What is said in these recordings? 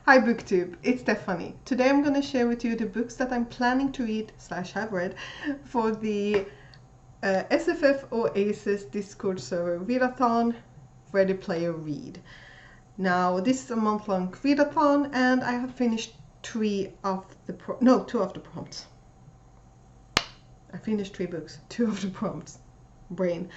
Hi BookTube, it's Stephanie. Today I'm going to share with you the books that I'm planning to read / have read for the SFF Oasis Discord server Readathon Ready Player Read. Now this is a month-long readathon and I have finished two of the prompts. I finished 3 books, 2 of the prompts. Brain.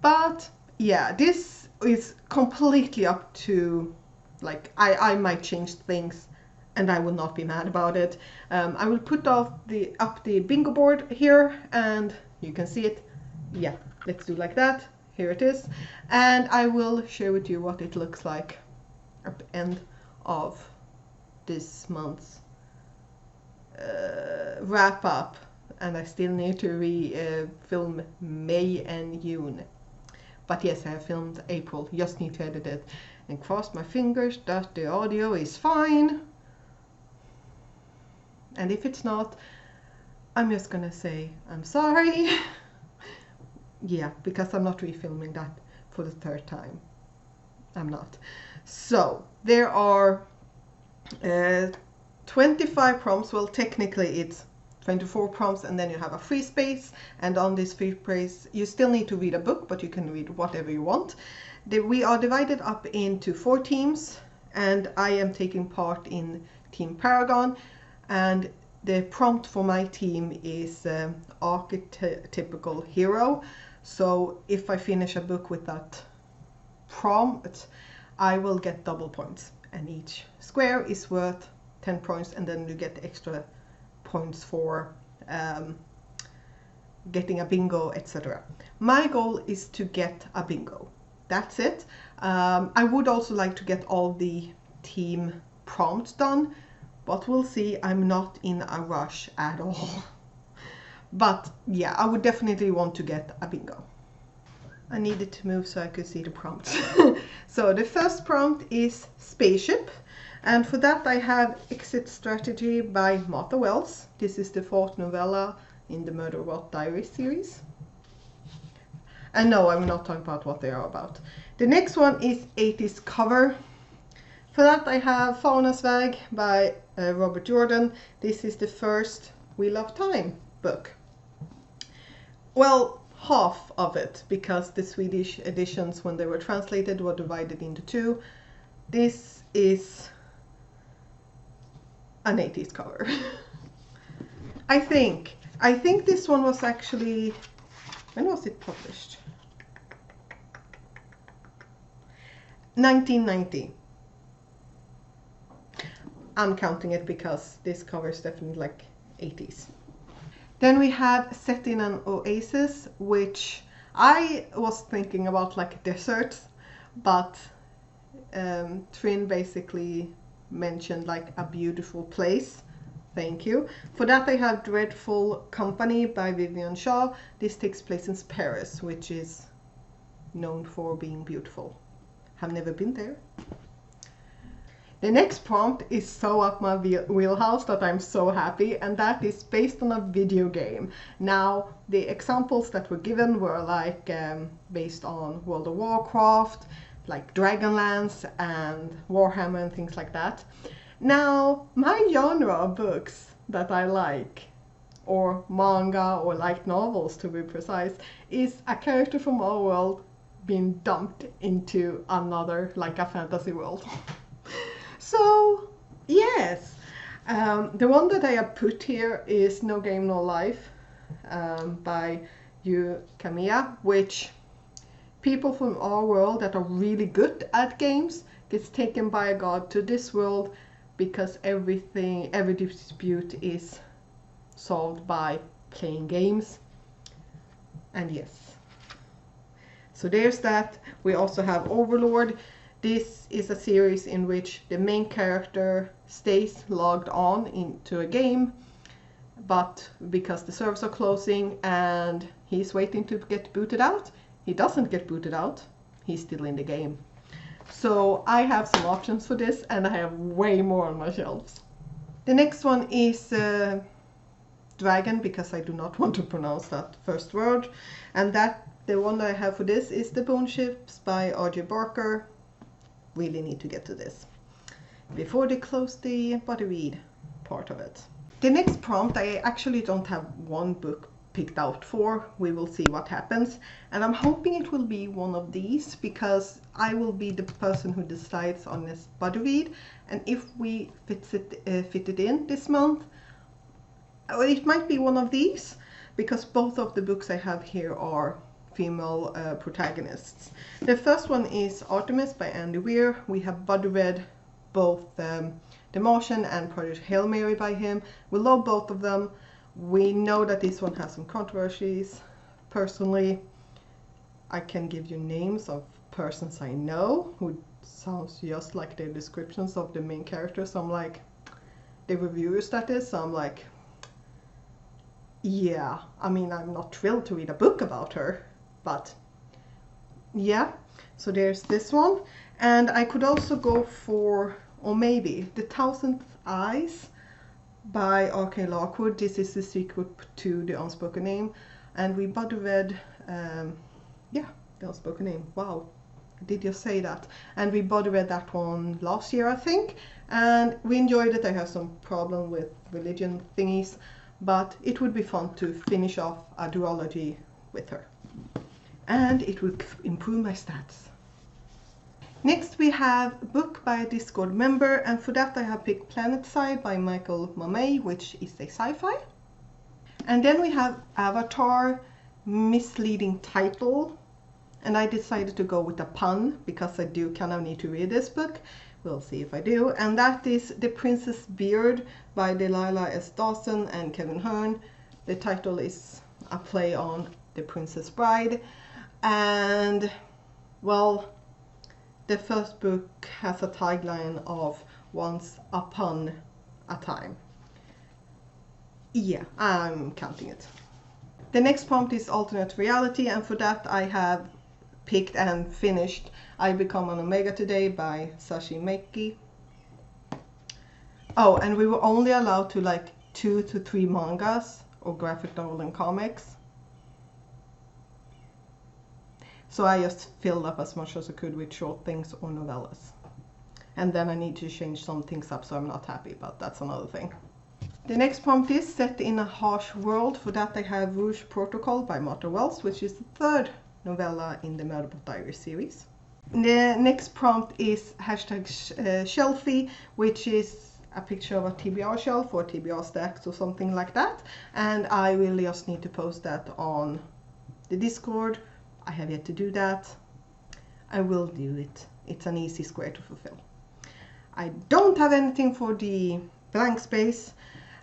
But yeah, this is completely up to, like, I might change things and I will not be mad about it. I will put up the bingo board here and you can see it. Yeah, let's do like that. Here it is. And I will share with you what it looks like at the end of this month's wrap up. And I still need to film May and June. But yes, I have filmed April, just need to edit it. And cross my fingers that the audio is fine. And if it's not, I'm just gonna say I'm sorry. Yeah, because I'm not refilming that for the 3rd time. I'm not. So, there are 25 prompts. Well, technically it's 24 prompts and then you have a free space, and on this free space you still need to read a book, but you can read whatever you want. We are divided up into 4 teams and I am taking part in Team Paragon, and the prompt for my team is archetypical hero. So if I finish a book with that prompt, I will get double points, and each square is worth 10 points, and then you get extra points for getting a bingo, etc. My goal is to get a bingo. That's it. I would also like to get all the team prompts done, but we'll see. I'm not in a rush at all. But yeah, I would definitely want to get a bingo. I needed to move so I could see the prompts. So the first prompt is Spaceship. And for that I have Exit Strategy by Martha Wells. This is the 4th novella in the Murder Rot Diaries series. And no, I'm not talking about what they are about. The next one is 80s Cover. For that I have Fauna's Väg by Robert Jordan. This is the first Wheel of Time book. Well, half of it, because the Swedish editions, when they were translated, were divided into 2. This is an 80s cover. I think this one was actually, when was it published? 1990. I'm counting it because this cover is definitely like 80s. Then we have Set in an Oasis, which I was thinking about like deserts, but Trin basically mentioned like a beautiful place. Thank you. For that I have Dreadful Company by Vivian Shaw. This takes place in Paris, which is known for being beautiful. Have never been there. The next prompt is so up my wheelhouse that I'm so happy, and that is based on a video game. Now, the examples that were given were like based on World of Warcraft, like Dragonlance and Warhammer and things like that. Now, my genre of books that I like, or manga or light novels to be precise, is a character from our world being dumped into another, like a fantasy world. So, yes. The one that I have put here is No Game No Life by Yu Kamiya, which people from our world that are really good at games gets taken by a god to this world, because every dispute is solved by playing games. And yes. So there's that. We also have Overlord. This is a series in which the main character stays logged on into a game, but because the servers are closing and he's waiting to get booted out, he doesn't get booted out, he's still in the game. So I have some options for this, and I have way more on my shelves. The next one is Dragon, because I do not want to pronounce that first word, and the one that I have for this is The Bone Ships by R.J. Barker. Really need to get to this. before they close the body read part of it. The next prompt, I actually don't have one book picked out for. We will see what happens, and I'm hoping it will be one of these because I will be the person who decides on this body read, and if we fit it in this month, it might be one of these because both of the books I have here are female protagonists. The first one is Artemis by Andy Weir. We have body read both The Martian and Project Hail Mary by him. We love both of them. We know that this one has some controversies. Personally, I can give you names of persons I know who sounds just like their descriptions of the main characters. I'm like, the reviewers that is, so I'm like, yeah, I mean, I'm not thrilled to read a book about her, but yeah. So there's this one, and I could also go for, or maybe, The Thousandth Eyes by R.K. Lockwood. This is the sequel to The Unspoken Name, and we body read, yeah, The Unspoken Name. Wow, I did just say that. And we body read that one last year, I think, and we enjoyed it. I have some problem with religion thingies, but it would be fun to finish off a duology with her, and it would improve my stats. Next we have a book by a Discord member, and for that I have picked Planetside by Michael Mamey, which is a sci-fi. And then we have Avatar, misleading title, and I decided to go with a pun because I do kind of need to read this book. We'll see if I do. And that is The Princess Beard by Delilah S. Dawson and Kevin Hearn. The title is a play on The Princess Bride, and well, the first book has a tagline of once upon a time. Yeah, I'm counting it. The next prompt is alternate reality, and for that I have picked and finished I Become an Omega Today by Sashi Meiki. Oh, and we were only allowed to like 2 to 3 mangas or graphic novel and comics. So I just filled up as much as I could with short things or novellas. And then I need to change some things up, so I'm not happy, but that's another thing. The next prompt is Set in a Harsh World. For that I have Rouge Protocol by Martha Wells, which is the third novella in the Murderbot Diaries series. The next prompt is #Shelfie, which is a picture of a TBR shelf or TBR stacks or something like that. And I will just need to post that on the Discord. I have yet to do that. I will do it. It's an easy square to fulfill. I don't have anything for the blank space.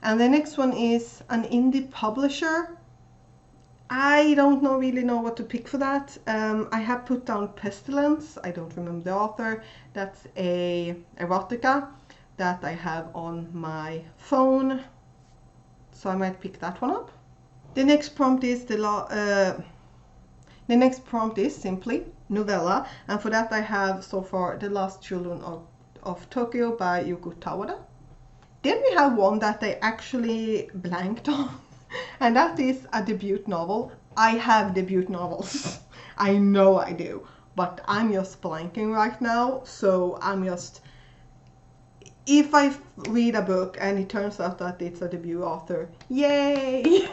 And the next one is an indie publisher. I don't really know what to pick for that. I have put down Pestilence. I don't remember the author. That's a erotica that I have on my phone, so I might pick that one up. The next prompt is simply novella, and for that I have so far The Last Children of Tokyo by Yuko Tawada. Then we have one that I actually blanked on, and that is a debut novel. I have debut novels. I know I do, but I'm just blanking right now, so I'm just... If I read a book and it turns out that it's a debut author, yay!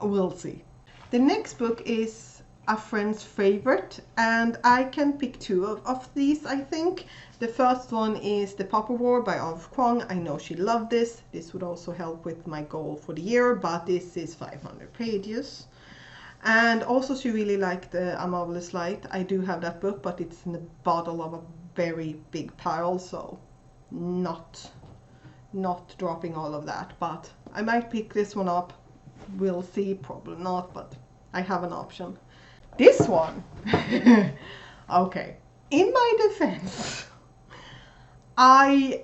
We'll see. The next book is a friend's favorite, and I can pick 2 of these, I think. The first one is The Popper War by Olive Kwong. I know she loved this. This would also help with my goal for the year, but this is 500 pages. And also she really liked A Marvelous Light. I do have that book, but it's in the bottom of a very big pile, so not dropping all of that. But I might pick this one up. We'll see, probably not, but I have an option. This one! Okay, in my defense, I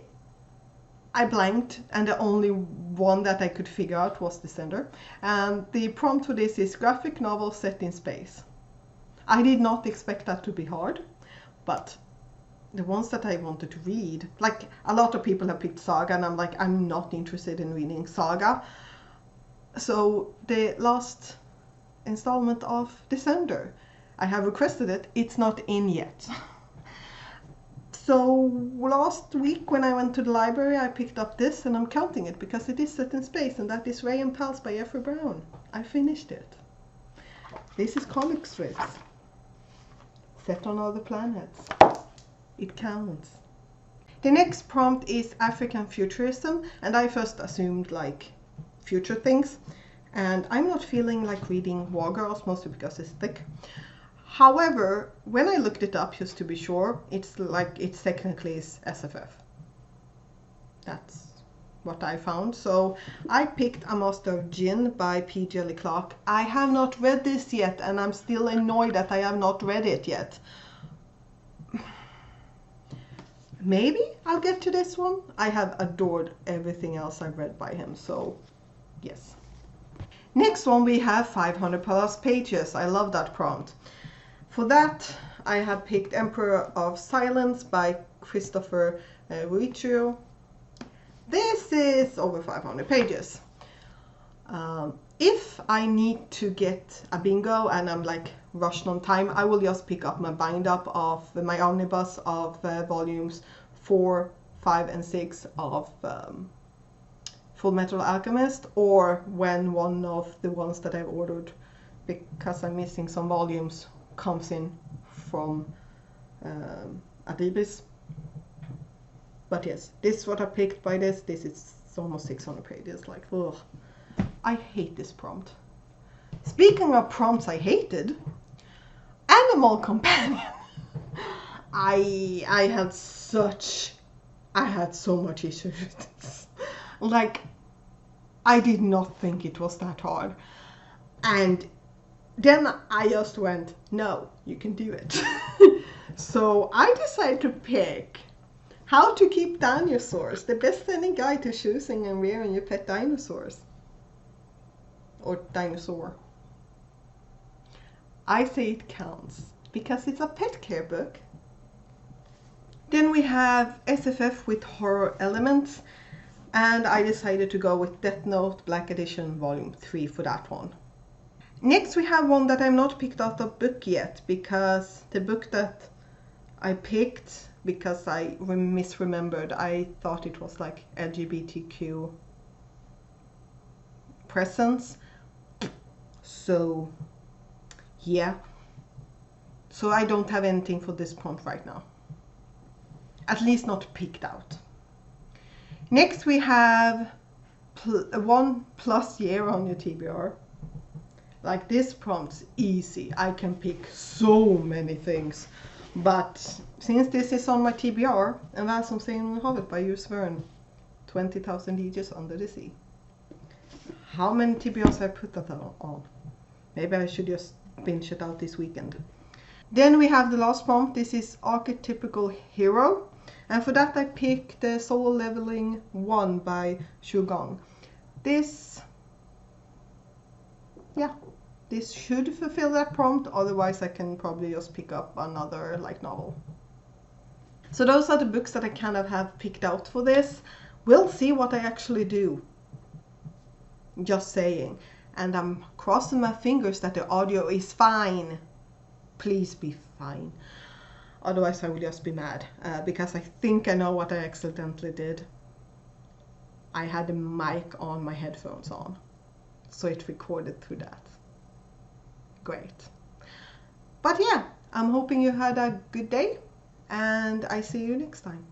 blanked, and the only one that I could figure out was the sender. And the prompt for this is graphic novel set in space. I did not expect that to be hard, but the ones that I wanted to read, like a lot of people have picked Saga, and I'm like, I'm not interested in reading Saga. So the last installment of Descender, I have requested it. It's not in yet. So last week when I went to the library, I picked up this, and I'm counting it because it is set in space, and that is Ray and Pals by Jeffrey Brown. I finished it. This is comic strips set on other planets. It counts. The next prompt is African futurism, and I first assumed like future things, and I'm not feeling like reading War Girls, mostly because it's thick. However, when I looked it up just to be sure, it's technically is SFF. That's what I found. So I picked A Master of Gin by P. Jelly Clark. I have not read this yet, and I'm still annoyed that I have not read it yet. Maybe I'll get to this one. I have adored everything else I've read by him, so yes. Next one we have 500 plus pages. I love that prompt. For that, I have picked Emperor of Silence by Christopher Riccio. This is over 500 pages. If I need to get a bingo and I'm like rushed on time, I will just pick up my bind up of my omnibus of volumes 4, 5, and 6 of Full Metal Alchemist, or when one of the ones that I've ordered because I'm missing some volumes comes in from Adibis. But yes, this is what I picked by this. This is almost 600 pages. Like, ugh. I hate this prompt. Speaking of prompts I hated, Animal Companion. I had so much issues with this. Like, I did not think it was that hard. And then I just went, no, you can do it. So I decided to pick How to Keep Dinosaurs, the best-selling guide to choosing and rearing your pet dinosaurs. Or dinosaur. I say it counts because it's a pet care book. Then we have SFF with horror elements, and I decided to go with Death Note Black Edition Volume 3 for that one. Next we have one that I'm not picked out of book yet, because the book that I picked, because I misremembered, I thought it was like LGBTQ presence. So yeah, so I don't have anything for this prompt right now, at least not picked out. Next we have 1+ year on your TBR. Like, this prompt's easy. I can pick so many things. But since this is on my TBR, En värld som seglar över havet by Jules Verne, 20,000 Leagues Under the Sea. How many TBRs have I put that on? Maybe I should just binge it out this weekend. Then we have the last prompt. This is Archetypical Hero. And for that I picked the Soul Leveling 1 by Xu Gong. This should fulfill that prompt, otherwise I can probably just pick up another light novel. So those are the books that I kind of have picked out for this. We'll see what I actually do. Just saying. And I'm crossing my fingers that the audio is fine. Please be fine. Otherwise I will just be mad, because I think I know what I accidentally did. I had the mic on my headphones on, so it recorded through that. Great. But yeah, I'm hoping you had a good day, and I see you next time.